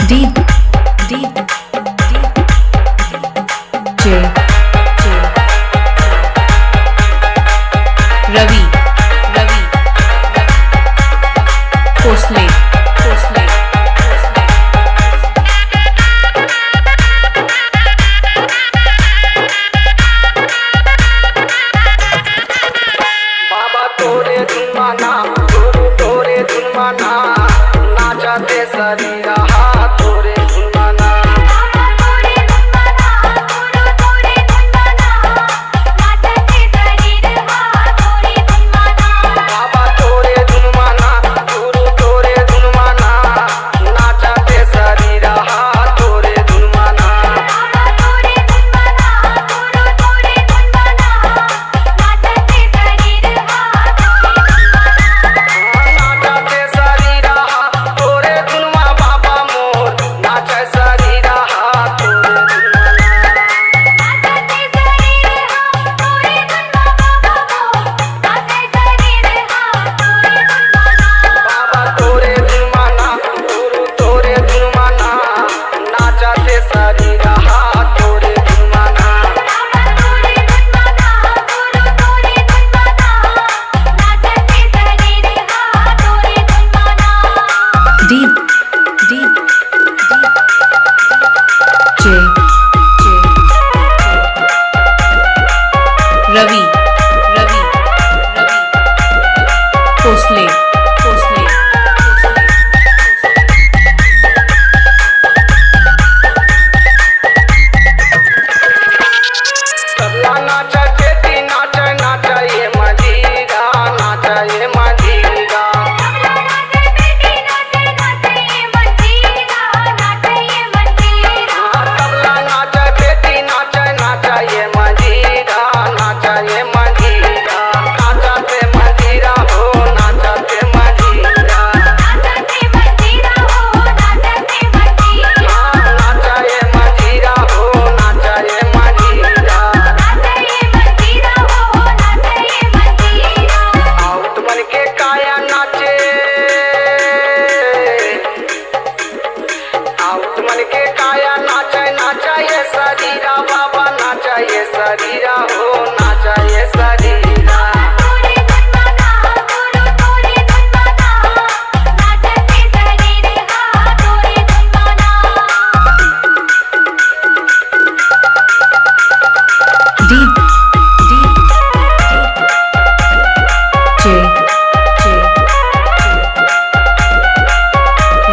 deep, deep, deep, J, J, Ravi, Ravi, Khosle, Khosle, बाबा तोरे जुर्माना गुरु तोरे जुर्माना नाचते शरीर तोरे जुर्माना बाबा तोरे जुर्माना गुरु तोरे जुर्माना नाचते शरीर तोरे जुर्माना नाचते शरीर तोरे जुर्मा बाबा मोर नाचे शरीर तोरे जुर्माना बाबा तोरे जुर्माना गुरु तोरे जुर्माना नाचते शरीर तोरे जुर्माना deep, deep, deep, J, J, Ravi, Ravi, Ravi, Khosle, Khosle, तबला नाचा चेती नाचा नाचा ये मजीरा नाचा ये मजीरा तबला नाचा चेती नाचा नाचा ये मजीरा नाचा ये मजीरा नाचा ते मजीरा हो नाचा ते मजीरा नाचा ये मजीरा हो नाचा ये मजीरा आउट मन के काया नाचे आउट मन के काया नाचे नाचा ये शरीरा बाबा नाचा ये शरीरा हो नाचा ये शरीरा deep, deep, J, J,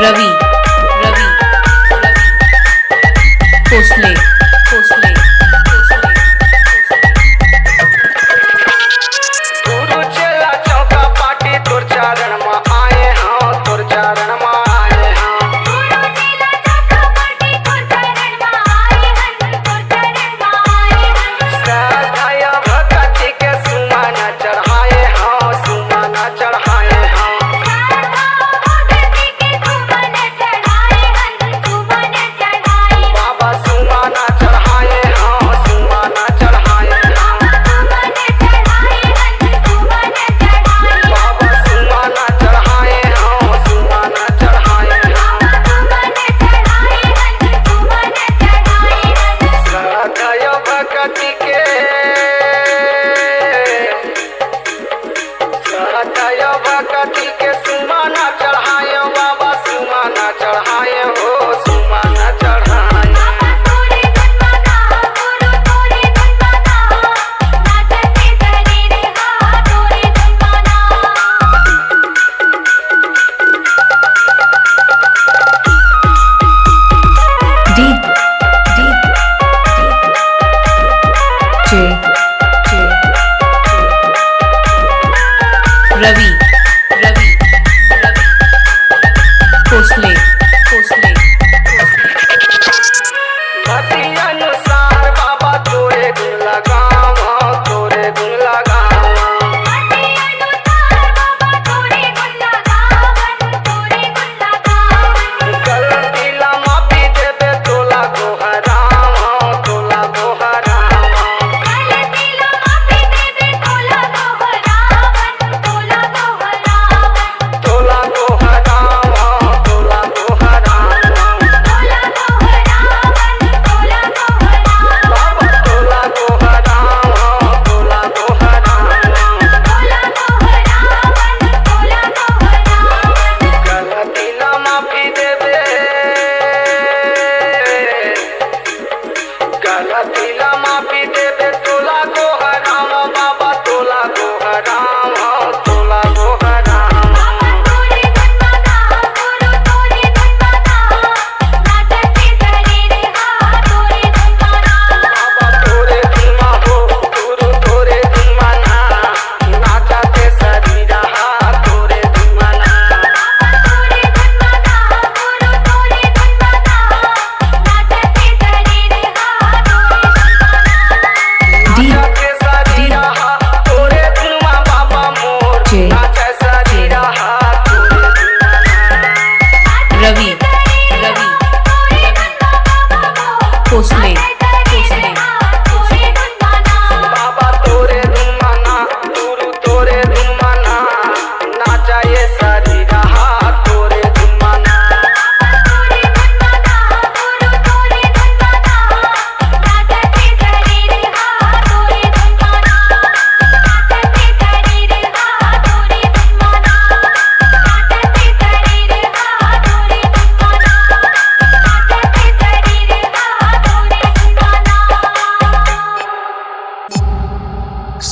Ravi, Ravi, Ravi, Khosle, Khosle, गुरु चेला चौका पाटी तोर चरण में आए हाँ तोर चरण में आए हाँ श्रद्धा भक्ति के सुमन चढ़ाए हाँ सुमन चढ़ाए हाँ बाबा सुमन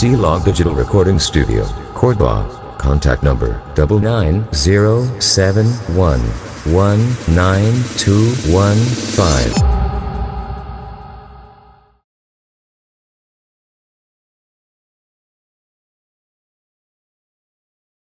C-Log Digital Recording Studio, Cordoba. Contact number 99071192215.